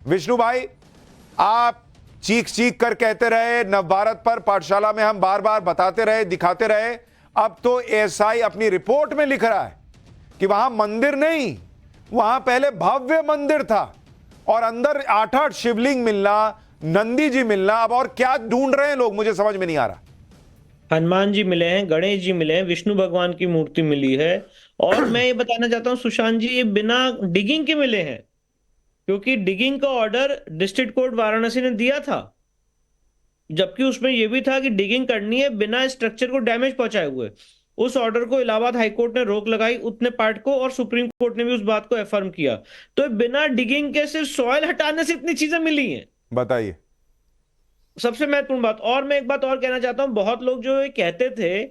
विष्णु भाई, आप चीख चीख कर कहते रहे नवभारत पर, पाठशाला में हम बार बार बताते रहे, दिखाते रहे। अब तो एएसआई अपनी रिपोर्ट में लिख रहा है कि वहां मंदिर नहीं, वहां पहले भव्य मंदिर था और अंदर 8-8 शिवलिंग मिलना, नंदी जी मिलना। अब और क्या ढूंढ रहे हैं लोग, मुझे समझ में नहीं आ रहा। हनुमान जी मिले हैं, गणेश जी मिले हैं, विष्णु भगवान की मूर्ति मिली है। और मैं ये बताना चाहता हूँ सुशांत जी, ये बिना डिगिंग के मिले हैं, क्योंकि डिगिंग का ऑर्डर डिस्ट्रिक्ट कोर्ट वाराणसी ने दिया था, जबकि उसमें यह भी था कि डिगिंग करनी है बिना स्ट्रक्चर को डैमेज पहुंचाए हुए। उस ऑर्डर को इलाहाबाद हाईकोर्ट ने रोक लगाई उतने पार्ट को, और सुप्रीम कोर्ट ने भी उस बात को एफर्म किया। तो बिना डिगिंग के सिर्फ सॉइल हटाने से इतनी चीजें मिली हैं। बताइए। सबसे महत्वपूर्ण बात, और मैं एक बात और कहना चाहता हूं, बहुत लोग जो ये कहते थे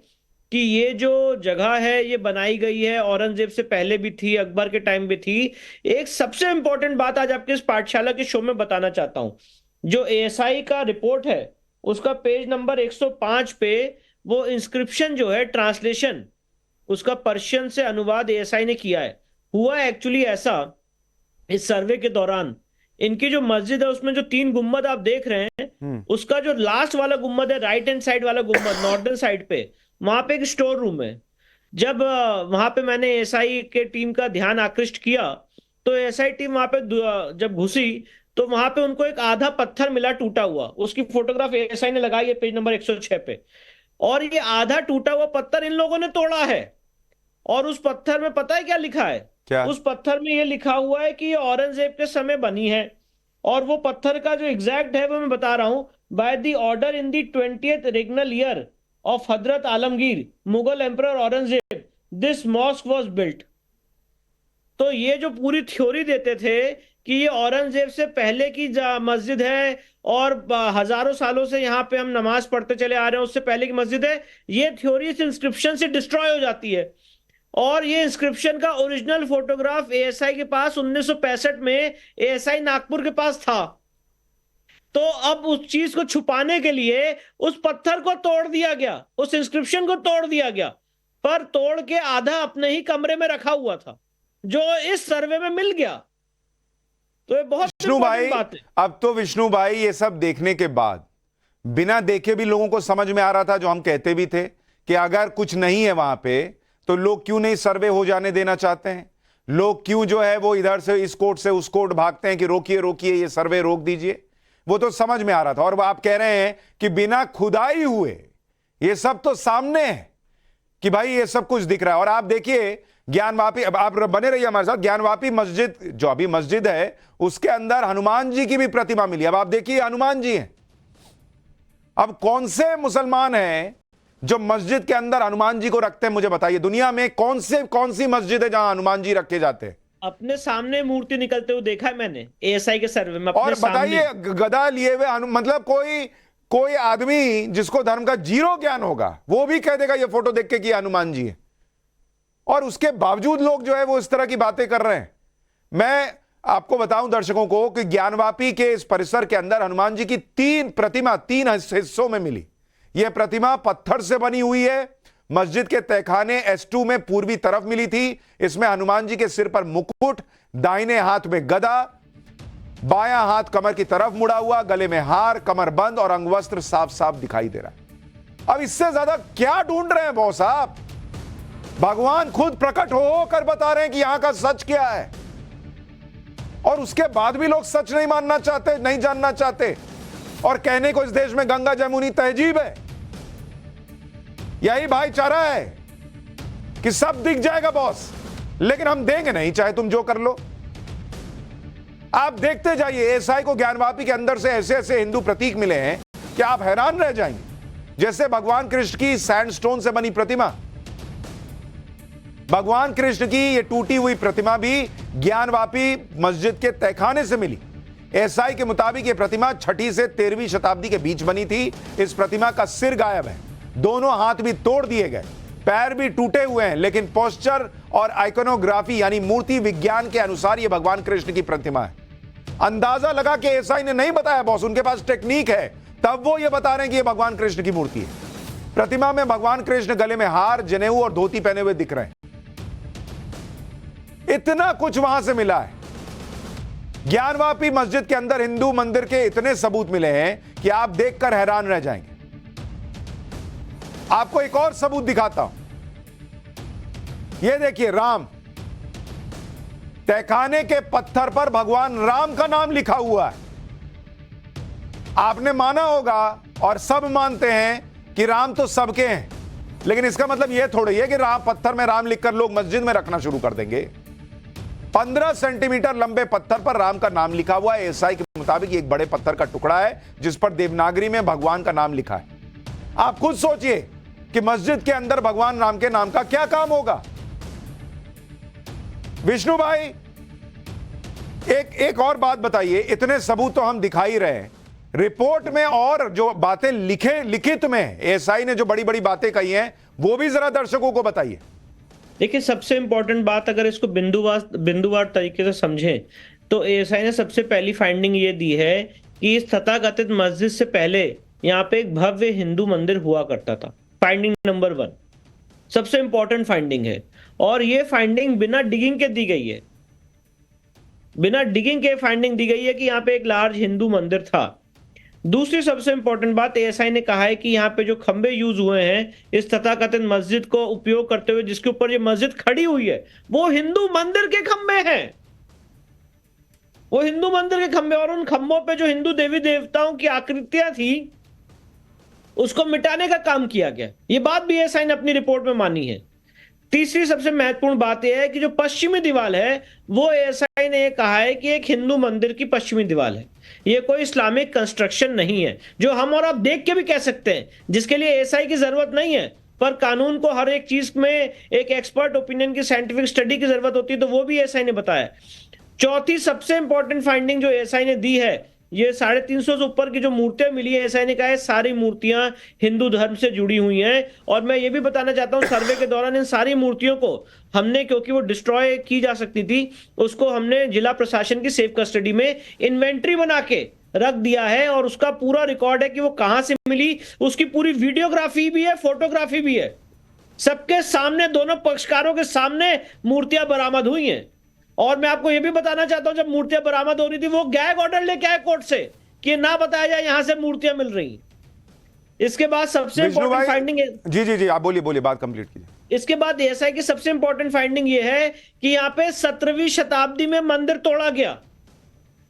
कि ये जो जगह है ये बनाई गई है औरंगजेब से पहले भी थी, अकबर के टाइम भी थी। एक सबसे इंपॉर्टेंट बात आज आपके इस पाठशाला के शो में बताना चाहता हूं। जो एएसआई का रिपोर्ट है उसका पेज नंबर 105 पे वो इंस्क्रिप्शन जो है, ट्रांसलेशन उसका पर्शियन से अनुवाद एएसआई ने किया है। हुआ एक्चुअली ऐसा, इस सर्वे के दौरान इनकी जो मस्जिद है उसमें जो 3 गुम्बद आप देख रहे हैं, उसका जो लास्ट वाला गुम्बद है, राइट हैंड साइड वाला गुम्बद नॉर्दर्न साइड पे, वहां पे एक स्टोर रूम है। जब वहां पे मैंने एसआई के टीम का ध्यान आकृष्ट किया, तो एसआई टीम वहां पे जब घुसी तो वहां पे उनको एक आधा पत्थर मिला टूटा हुआ, उसकी फोटोग्राफ एसआई ने लगाई है पेज नंबर 106 पे। और ये आधा टूटा हुआ पत्थर इन लोगों ने तोड़ा है। और उस पत्थर में पता है क्या लिखा है? क्या? उस पत्थर में ये लिखा हुआ है कि ये औरंगजेब के समय बनी है। और वो पत्थर का जो एग्जैक्ट है वो मैं बता रहा हूं, by the order in the 20th regnal year of Hazrat Alamgir Mughal emperor Aurangzeb this mosque was built. तो ये जो पूरी थ्योरी देते थे कि ये औरंगजेब से पहले की मस्जिद है और हजारों सालों से यहाँ पे हम नमाज पढ़ते चले आ रहे हैं, उससे पहले की मस्जिद है, ये थ्योरी इस इंस्क्रिप्शन से डिस्ट्रॉय हो जाती है। और ये इंस्क्रिप्शन का ओरिजिनल फोटोग्राफ एएसआई के पास 1965 में एएसआई नागपुर के पास था। तो अब उस चीज को छुपाने के लिए उस पत्थर को तोड़ दिया गया, उस इंस्क्रिप्शन को तोड़ दिया गया, पर तोड़ के आधा अपने ही कमरे में रखा हुआ था, जो इस सर्वे में मिल गया। तो ये बहुत विष्णु भाई, इंपॉर्टेंट बात है। अब तो विष्णु भाई ये सब देखने के बाद बिना देखे भी लोगों को समझ में आ रहा था, जो हम कहते भी थे कि अगर कुछ नहीं है वहां पे तो लोग क्यों नहीं सर्वे हो जाने देना चाहते हैं। लोग क्यों जो है वो इधर से इस कोर्ट से उस कोर्ट भागते हैं कि रोकिए रोकिए ये सर्वे रोक दीजिए। वो तो समझ में आ रहा था। और आप कह रहे हैं कि बिना खुदाई हुए ये सब तो सामने है कि भाई ये सब कुछ दिख रहा है। और आप देखिए ज्ञानवापी, अब आप बने रहिए हमारे साथ, ज्ञानवापी मस्जिद जो अभी मस्जिद है उसके अंदर हनुमान जी की भी प्रतिमा मिली। अब आप देखिए हनुमान जी हैं। अब कौन से मुसलमान हैं जो मस्जिद के अंदर हनुमान जी को रखते हैं, मुझे बताइए। दुनिया में कौन सी मस्जिद है जहां हनुमान जी रखे जाते हैं? अपने सामने मूर्ति निकलते हुए देखा है मैंने एएसआई के सर्वे में, अपने और बताइए गदा लिए हुए मतलब कोई आदमी जिसको धर्म का जीरो ज्ञान होगा वो भी कह देगा ये फोटो देख के कि हनुमान जी है। और उसके बावजूद लोग जो है वो इस तरह की बातें कर रहे हैं। मैं आपको बताऊं दर्शकों को कि ज्ञानवापी के इस परिसर के अंदर हनुमान जी की 3 प्रतिमा 3 हिस्सों में मिली। यह प्रतिमा पत्थर से बनी हुई है। मस्जिद के तहखाने S2 में पूर्वी तरफ मिली थी। इसमें हनुमान जी के सिर पर मुकुट, दाहिने हाथ में गदा, बायां हाथ कमर की तरफ मुड़ा हुआ, गले में हार, कमर बंद और अंगवस्त्र साफ साफ दिखाई दे रहा है। अब इससे ज्यादा क्या ढूंढ रहे हैं बॉस साहब? भगवान खुद प्रकट हो कर बता रहे हैं कि यहां का सच क्या है, और उसके बाद भी लोग सच नहीं मानना चाहते, नहीं जानना चाहते, और कहने को इस देश में गंगा जमुनी तहजीब है। यही भाईचारा है कि सब दिख जाएगा बॉस, लेकिन हम देंगे नहीं, चाहे तुम जो कर लो। आप देखते जाइए, एएसआई को ज्ञानवापी के अंदर से ऐसे ऐसे हिंदू प्रतीक मिले हैं कि आप हैरान रह जाएंगे। जैसे भगवान कृष्ण की सैंडस्टोन से बनी प्रतिमा, भगवान कृष्ण की यह टूटी हुई प्रतिमा भी ज्ञानवापी मस्जिद के तहखाने से मिली। एएसआई के मुताबिक यह प्रतिमा 6वीं से 13वीं शताब्दी के बीच बनी थी। इस प्रतिमा का सिर गायब है, दोनों हाथ भी तोड़ दिए गए, पैर भी टूटे हुए हैं, लेकिन पोस्चर और आइकोनोग्राफी यानी मूर्ति विज्ञान के अनुसार यह भगवान कृष्ण की प्रतिमा है। अंदाजा लगा कि एएसआई ने नहीं बताया बॉस, उनके पास टेक्निक है, तब वो ये बता रहे हैं कि यह भगवान कृष्ण की मूर्ति है। प्रतिमा में भगवान कृष्ण गले में हार, जनेऊ और धोती पहने हुए दिख रहे हैं। इतना कुछ वहां से मिला है। ज्ञानवापी मस्जिद के अंदर हिंदू मंदिर के इतने सबूत मिले हैं कि आप देखकर हैरान रह जाएंगे। आपको एक और सबूत दिखाता हूं। यह देखिए, राम, तहखाने के पत्थर पर भगवान राम का नाम लिखा हुआ है। आपने माना होगा और सब मानते हैं कि राम तो सबके हैं, लेकिन इसका मतलब यह थोड़ी है कि राम पत्थर में राम लिखकर लोग मस्जिद में रखना शुरू कर देंगे। 15 सेंटीमीटर लंबे पत्थर पर राम का नाम लिखा हुआ है। एएसआई के मुताबिक एक बड़े पत्थर का टुकड़ा है जिस पर देवनागरी में भगवान का नाम लिखा है। आप खुद सोचिए कि मस्जिद के अंदर भगवान राम के नाम का क्या काम होगा। विष्णु भाई, एक और बात बताइए, इतने सबूत तो हम दिखा ही रहे हैं, रिपोर्ट में और जो बातें लिखित में एएसआई ने जो बड़ी बड़ी बातें कही हैं वो भी जरा दर्शकों को बताइए। देखिए, सबसे इंपॉर्टेंट बात, अगर इसको बिंदुवार तरीके से समझें तो एएसआई ने सबसे पहली फाइंडिंग ये दी है कि इस तथाकथित मस्जिद से पहले यहाँ पे एक भव्य हिंदू मंदिर हुआ करता था। फाइंडिंग नंबर 1 सबसे इंपॉर्टेंट फाइंडिंग है, और ये फाइंडिंग बिना डिगिंग के दी गई है। बिना डिगिंग के फाइंडिंग दी गई है कि यहाँ पे एक लार्ज हिंदू मंदिर था। दूसरी सबसे इंपॉर्टेंट बात, एएसआई ने कहा है कि यहाँ पे जो खंबे यूज हुए हैं इस तथाकथित मस्जिद को उपयोग करते हुए, जिसके ऊपर ये मस्जिद खड़ी हुई है, वो हिंदू मंदिर के खंबे हैं। वो हिंदू मंदिर के खंबे, और उन खंबों पे जो हिंदू देवी देवताओं की आकृतियां थी उसको मिटाने का काम किया गया। ये बात भी एएसआई ने अपनी रिपोर्ट में मानी है। तीसरी सबसे महत्वपूर्ण बात यह है कि जो पश्चिमी दीवार है वो एएसआई ने कहा है कि एक हिंदू मंदिर की पश्चिमी दीवार है, ये कोई इस्लामिक कंस्ट्रक्शन नहीं है, जो हम और आप देख के भी कह सकते हैं, जिसके लिए एएसआई की जरूरत नहीं है। पर कानून को हर एक चीज में एक एक्सपर्ट ओपिनियन की, साइंटिफिक स्टडी की जरूरत होती है, तो वो भी एएसआई ने बताया। चौथी सबसे इंपॉर्टेंट फाइंडिंग जो एएसआई ने दी है, ये 350 से ऊपर की जो मूर्तियां मिली है, एएसआई ने कहा है सारी मूर्तियां हिंदू धर्म से जुड़ी हुई हैं। और मैं ये भी बताना चाहता हूं, सर्वे के दौरान इन सारी मूर्तियों को हमने, क्योंकि वो डिस्ट्रॉय की जा सकती थी, उसको हमने जिला प्रशासन की सेफ कस्टडी में इन्वेंट्री बना के रख दिया है, और उसका पूरा रिकॉर्ड है कि वो कहां से मिली। उसकी पूरी वीडियोग्राफी भी है, फोटोग्राफी भी है, सबके सामने, दोनों पक्षकारों के सामने मूर्तियां बरामद हुई हैं। और मैं आपको यह भी बताना चाहता हूं, जब मूर्तियां बरामद हो रही थी वो गैग ऑर्डर लेके आए कोर्ट से कि ना बताया जाए यहां से मूर्तियां मिल रही। इसके बाद सबसे इंपॉर्टेंट फाइंडिंग है, जी बात कंप्लीट कीजिए। इसके बाद एएसआई की सबसे इंपॉर्टेंट फाइंडिंग यह है कि यहां पे 17वीं शताब्दी में मंदिर तोड़ा गया,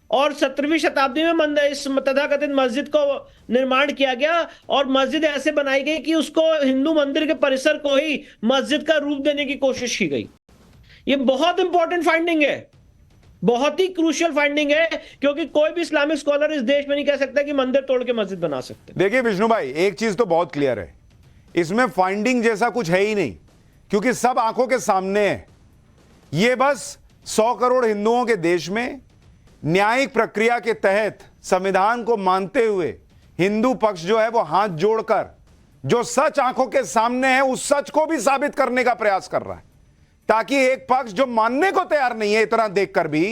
और 17वीं शताब्दी में मंदिर, इस तथाकथित मस्जिद को निर्माण किया गया, और मस्जिद ऐसे बनाई गई कि उसको हिंदू मंदिर के परिसर को ही मस्जिद का रूप देने की कोशिश की गई। ये बहुत इंपॉर्टेंट फाइंडिंग है, बहुत ही क्रूशियल फाइंडिंग है, क्योंकि कोई भी इस्लामिक स्कॉलर इस देश में नहीं कह सकता कि मंदिर तोड़ के मस्जिद बना सकते। देखिए विष्णु भाई, एक चीज तो बहुत क्लियर है, इसमें फाइंडिंग जैसा कुछ है ही नहीं, क्योंकि सब आंखों के सामने है। ये बस 100 करोड़ हिंदुओं के देश में न्यायिक प्रक्रिया के तहत संविधान को मानते हुए हिंदू पक्ष जो है वो हाथ जोड़कर जो सच आंखों के सामने है उस सच को भी साबित करने का प्रयास कर रहा है, ताकि एक पक्ष जो मानने को तैयार नहीं है इतना देखकर भी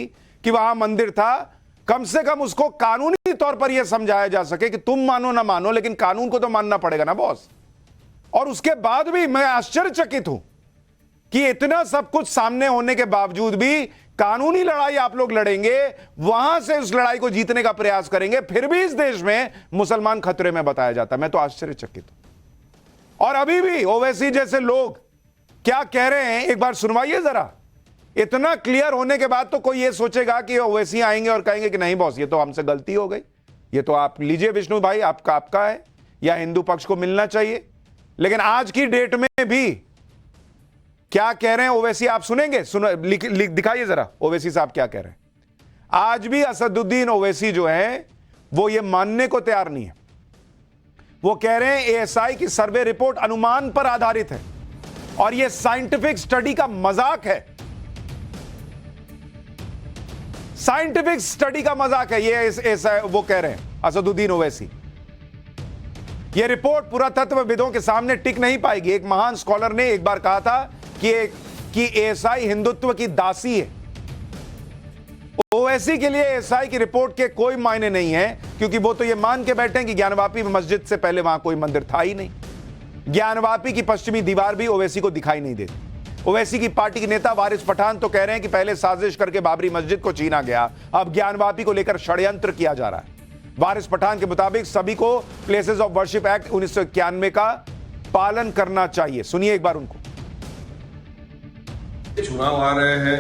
कि वहां मंदिर था, कम से कम उसको कानूनी तौर पर यह समझाया जा सके कि तुम मानो ना मानो, लेकिन कानून को तो मानना पड़ेगा ना बॉस। और उसके बाद भी मैं आश्चर्यचकित हूं कि इतना सब कुछ सामने होने के बावजूद भी कानूनी लड़ाई आप लोग लड़ेंगे, वहां से उस लड़ाई को जीतने का प्रयास करेंगे, फिर भी इस देश में मुसलमान खतरे में बताया जाता है। मैं तो आश्चर्यचकित हूं। और अभी भी ओवैसी जैसे लोग क्या कह रहे हैं एक बार सुनवाइए जरा। इतना क्लियर होने के बाद तो कोई ये सोचेगा कि ओवैसी आएंगे और कहेंगे कि नहीं बॉस, ये तो हमसे गलती हो गई, ये तो आप लीजिए विष्णु भाई, आपका है, या हिंदू पक्ष को मिलना चाहिए। लेकिन आज की डेट में भी क्या कह रहे हैं ओवैसी आप सुनेंगे, दिखाइए जरा ओवैसी साहब क्या कह रहे हैं। आज भी असदुद्दीन ओवैसी जो है वो ये मानने को तैयार नहीं है। वो कह रहे हैं एएसआई की सर्वे रिपोर्ट अनुमान पर आधारित है और ये साइंटिफिक स्टडी का मजाक है, साइंटिफिक स्टडी का मजाक है ये, ऐसा वो कह रहे हैं असदुद्दीन ओवैसी। ये रिपोर्ट पुरातत्वविदों के सामने टिक नहीं पाएगी। एक महान स्कॉलर ने एक बार कहा था कि एएसआई हिंदुत्व की दासी है। ओवैसी के लिए एएसआई की रिपोर्ट के कोई मायने नहीं है, क्योंकि वो तो ये मान के बैठे हैं कि ज्ञानवापी मस्जिद से पहले वहां कोई मंदिर था ही नहीं। ज्ञानवापी की पश्चिमी दीवार भी ओवैसी को दिखाई नहीं देती। ओवैसी की पार्टी के नेता वारिस पठान तो कह रहे हैं कि पहले साजिश करके बाबरी मस्जिद को छीना गया, अब ज्ञानवापी को लेकर षड्यंत्र किया जा रहा है। वारिस पठान के मुताबिक सभी को प्लेसेस ऑफ वर्शिप एक्ट 1991 का पालन करना चाहिए। सुनिए एक बार उनको। चुनाव आ रहे हैं,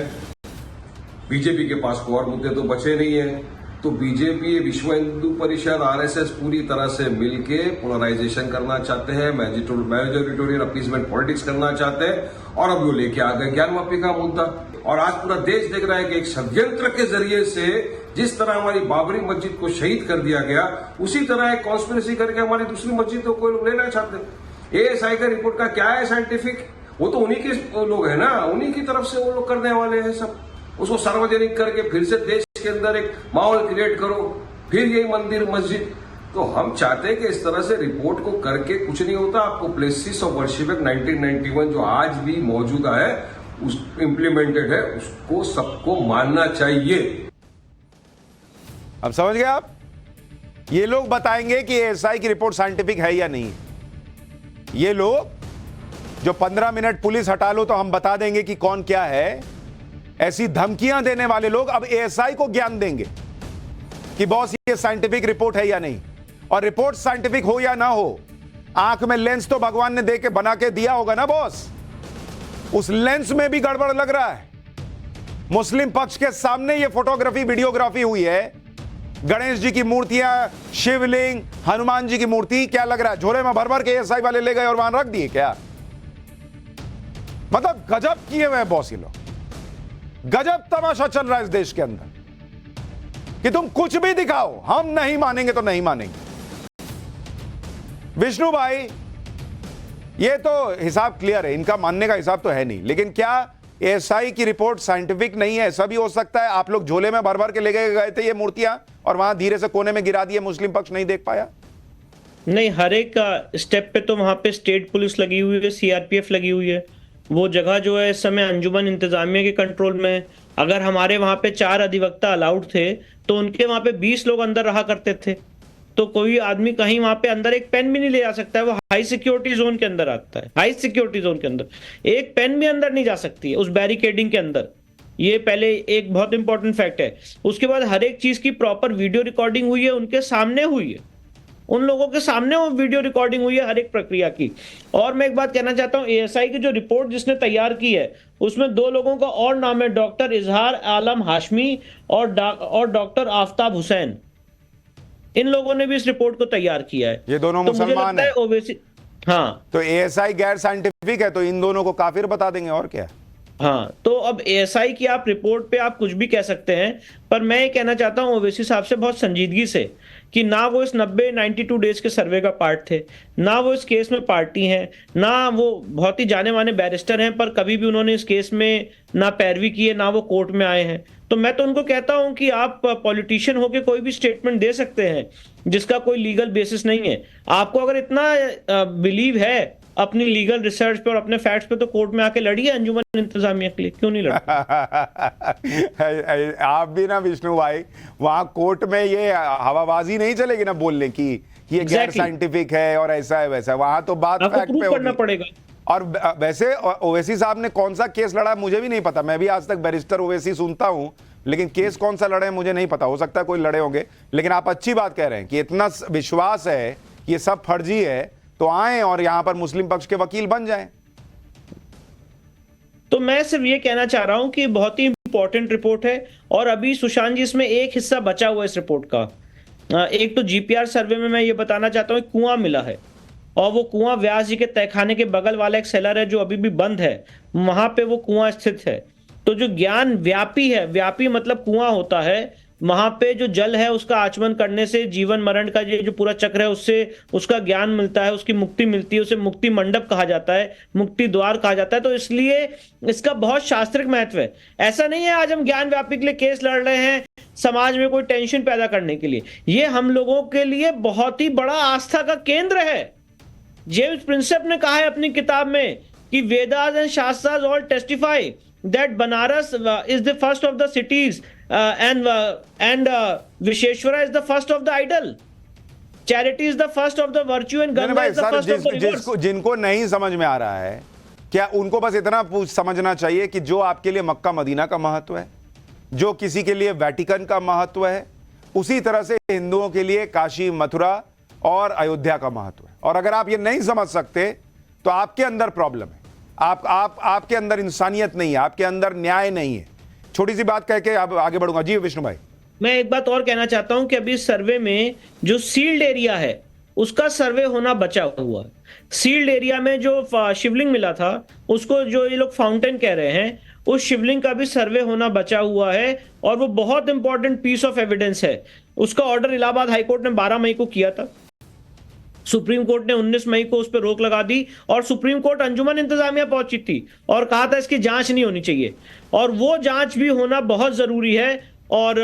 बीजेपी के पास कोई और मुद्दे तो बचे नहीं है, तो बीजेपी, विश्व हिंदू परिषद, आरएसएस पूरी तरह से मिलके पोलराइजेशन करना चाहते हैं, मेजोरिटेरियन अपीसमेंट पॉलिटिक्स करना चाहते हैं, और अब वो लेके आ गए ज्ञानवापी का मुद्दा। और आज पूरा देश देख रहा है कि एक षड्यंत्र के जरिए से जिस तरह हमारी बाबरी मस्जिद को शहीद कर दिया गया, उसी तरह एक कॉन्स्पिरेसी करके हमारी दूसरी मस्जिदों को लोग लेना चाहते हैं। एएसआई का रिपोर्ट का क्या है साइंटिफिक, वो तो उन्हीं के लोग हैं ना, उन्हीं की तरफ से वो लोग करने वाले हैं सब। उसको सार्वजनिक करके फिर से देश के अंदर एक माहौल क्रिएट करो, फिर यही मंदिर मस्जिद। तो हम चाहते हैं कि इस तरह से रिपोर्ट को करके कुछ नहीं होता। आपको प्लेसेस ऑफ वर्शिप एक्ट 1991 जो आज भी मौजूदा है, उस इंप्लीमेंटेड है, उसको सबको मानना चाहिए। अब समझ गए आप? ये लोग बताएंगे कि एएसआई की रिपोर्ट साइंटिफिक है या नहीं। ये लोग जो 15 मिनट पुलिस हटा लो तो हम बता देंगे कि कौन क्या है, ऐसी धमकियां देने वाले लोग अब एएसआई को ज्ञान देंगे कि बॉस ये साइंटिफिक रिपोर्ट है या नहीं। और रिपोर्ट साइंटिफिक हो या ना हो, आंख में लेंस तो भगवान ने दे के बना के दिया होगा ना बॉस। उस लेंस में भी गड़बड़ लग रहा है। मुस्लिम पक्ष के सामने ये फोटोग्राफी वीडियोग्राफी हुई है, गणेश जी की मूर्तियां, शिवलिंग, हनुमान जी की मूर्ति, क्या लग रहा है झोले में भर भर के एएसआई वाले ले गए और वहां रख दिए क्या? मतलब गजब किए हुए हैं बॉस ये लोग। गजब तमाशा चल रहा है इस देश के अंदर कि तुम कुछ भी दिखाओ, हम नहीं मानेंगे तो नहीं मानेंगे। विष्णु भाई, ये तो हिसाब क्लियर है, इनका मानने का हिसाब तो है नहीं, लेकिन क्या एएसआई की रिपोर्ट साइंटिफिक नहीं है? ऐसा भी हो सकता है आप लोग झोले में भर भर के ले गए थे ये मूर्तियां और वहां धीरे से कोने में गिरा दिए, मुस्लिम पक्ष नहीं देख पाया? नहीं, हर एक स्टेप पे तो वहां पे स्टेट पुलिस लगी हुई है, सीआरपीएफ लगी हुई है। वो जगह जो है इस समय अंजुमन इंतजामिया के कंट्रोल में है। अगर हमारे वहां पे 4 अधिवक्ता अलाउड थे तो उनके वहां पे 20 लोग अंदर रहा करते थे। तो कोई आदमी कहीं वहां पे अंदर एक पेन भी नहीं ले जा सकता है। वो हाई सिक्योरिटी जोन के अंदर आता है, हाई सिक्योरिटी जोन के अंदर एक पेन भी अंदर नहीं जा सकती है उस बैरिकेडिंग के अंदर। ये पहले एक बहुत इंपॉर्टेंट फैक्ट है। उसके बाद हर एक चीज की प्रॉपर वीडियो रिकॉर्डिंग हुई है, उनके सामने हुई है, उन लोगों के सामने वो वीडियो रिकॉर्डिंग हुई है हर एक प्रक्रिया की। और मैं एक बात कहना चाहता हूं, एएसआई की जो रिपोर्ट जिसने तैयार की है उसमें 2 लोगों का और नाम है, डॉक्टर इजहार आलम हाशमी और डॉक्टर आफ्ताब हुसैन। इन लोगों ने भी इस रिपोर्ट को तैयार किया है। ये दोनों तो मुझे मुसलमान लगता है हैं। ओवैसी, हाँ, तो एएसआई गैर साइंटिफिक है तो इन दोनों को काफिर बता देंगे और क्या। हाँ, तो अब एएसआई की आप रिपोर्ट पे आप कुछ भी कह सकते हैं, पर मैं ये कहना चाहता हूं ओवैसी साहब से बहुत संजीदगी से कि ना वो इस 92 डेज के सर्वे का पार्ट थे, ना वो इस केस में पार्टी हैं, ना वो बहुत ही जाने माने बैरिस्टर हैं, पर कभी भी उन्होंने इस केस में ना पैरवी की है, ना वो कोर्ट में आए हैं। तो मैं तो उनको कहता हूं कि आप पॉलिटिशियन होके कोई भी स्टेटमेंट दे सकते हैं जिसका कोई लीगल बेसिस नहीं है। आपको अगर इतना बिलीव है अपनी लीगल रिसर्च पे और अपने फैक्ट्स पे, तो कोर्ट में आके लड़िए अंजुमन इंतजामिया के लिए, क्यों नहीं लड़ते? आप भी ना विष्णु भाई, वहां कोर्ट में ये हवाबाजी नहीं चलेगी ना बोलने की ये गैर साइंटिफिक है और ऐसा है वैसा है। वहां तो बात फैक्ट पे करना पड़ेगा। और वैसे ओवैसी साहब ने कौन सा केस लड़ा मुझे भी नहीं पता। मैं भी आज तक बैरिस्टर ओवैसी सुनता हूं, लेकिन केस कौन सा लड़े मुझे नहीं पता। हो सकता है कोई लड़े होंगे, लेकिन आप अच्छी बात कह रहे हैं कि इतना विश्वास है कि ये सब फर्जी है, तो आए और यहां पर मुस्लिम पक्ष के वकील बन जाएं। तो मैं सिर्फ ये कहना चाह रहा हूं कि बहुत ही इंपॉर्टेंट रिपोर्ट है। और अभी सुशांत जी, इसमें एक हिस्सा बचा हुआ है इस रिपोर्ट का। एक तो जीपीआर सर्वे में मैं ये बताना चाहता हूं, कुआं मिला है और वो कुआं व्यास जी के तहखाने के बगल वाला एक सेलर है जो अभी भी बंद है, वहां पे वो कुआं स्थित है। तो जो ज्ञान व्यापी है, व्यापी मतलब कुआं होता है, वहां पे जो जल है उसका आचमन करने से जीवन मरण का ये जो पूरा चक्र है उससे उसका ज्ञान मिलता है, उसकी मुक्ति मिलती है, उसे मुक्ति मंडप कहा जाता है, मुक्ति द्वार कहा जाता है। तो इसलिए इसका बहुत शास्त्रिक महत्व है। ऐसा नहीं है आज हम ज्ञान व्यापी के लिए केस लड़ रहे हैं समाज में कोई टेंशन पैदा करने के लिए। ये हम लोगों के लिए बहुत ही बड़ा आस्था का केंद्र है। जेम्स प्रिंसेप ने कहा है अपनी किताब में कि Vedas and shastras all testify that Banaras is the first of the cities and Visheshwara is the first of the idol. Charity is the first of the virtue and Ganga is the first of the rivers. जिनको नहीं समझ में आ रहा है क्या उनको बस इतना समझना चाहिए कि जो आपके लिए मक्का मदीना का महत्व है, जो किसी के लिए वेटिकन का महत्व है, उसी तरह से हिंदुओं के लिए काशी, मथुरा और अयोध्या का महत्व है। और अगर आप ये नहीं समझ सकते तो आपके अंदर प्रॉब्लम है, आपके अंदर इंसानियत नहीं है, आपके अंदर न्याय नहीं है। छोटी सी बात कह के अब आगे बढ़ूंगा। जी विष्णु भाई। मैं एक बात और कहना चाहता हूं कि अभी सर्वे में जो सील्ड एरिया है उसका सर्वे होना बचा हुआ है। सील्ड एरिया में जो शिवलिंग मिला था उसको जो ये लोग फाउंटेन कह रहे हैं, उस शिवलिंग का भी सर्वे होना बचा हुआ है और वो बहुत इंपॉर्टेंट पीस ऑफ एविडेंस है। उसका ऑर्डर इलाहाबाद हाईकोर्ट ने 12 मई को किया था, सुप्रीम कोर्ट ने 19 मई को उस पर रोक लगा दी और सुप्रीम कोर्ट अंजुमन इंतजामिया पहुंची थी और कहा था इसकी जांच नहीं होनी चाहिए, और वो जांच भी होना बहुत जरूरी है। और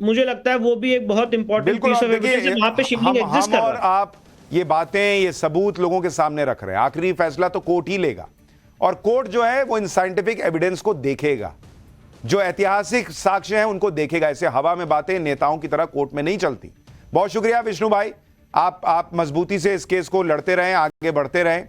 मुझे लगता है वो भी एक बहुत इंपॉर्टेंट पीस ऑफ एविडेंस है, वहां पे शिवलिंग एग्जिस्ट कर रहा है। आप ये बातें, ये सबूत लोगों के सामने रख रहे हैं। आखिरी फैसला तो कोर्ट ही लेगा और कोर्ट जो है वो इन साइंटिफिक एविडेंस को देखेगा, जो ऐतिहासिक साक्ष्य हैं उनको देखेगा। ऐसे हवा में बातें नेताओं की तरह कोर्ट में नहीं चलती। बहुत शुक्रिया विष्णु भाई, आप मजबूती से इस केस को लड़ते रहें, आगे बढ़ते रहें।